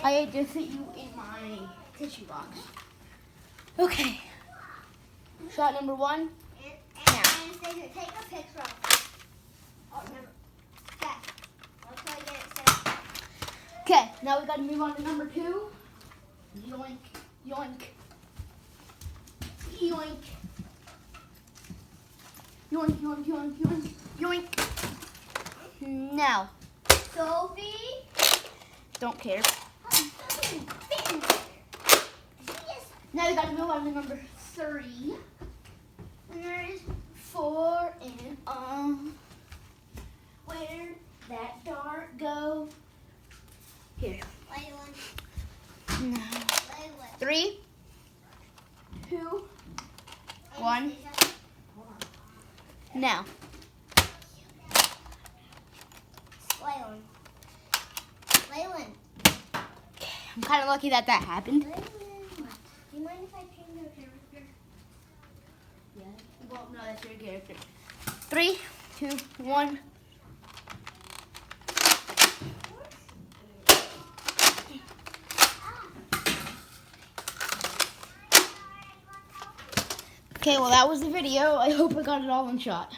I just put you in my tissue box. Okay. Shot number 1. And Anastasia, take a picture of it. Oh, remember. Okay. I'll tell you it. Okay, now we got to move on to number 2. Yoink, yoink, yoink, yoink, yoink, yoink, yoink, yoink. Now, Sophie. don't care. Now we got to move on to number 3. And there is 4 and where'd that dart go? Here. No. 3, 2, 1. Now. Laylan. I'm kind of lucky that happened. Do you mind if I change your character? Yeah. Well, no, that's your character. 3, 2, 1. Okay, well, that was the video. I hope I got it all in shot.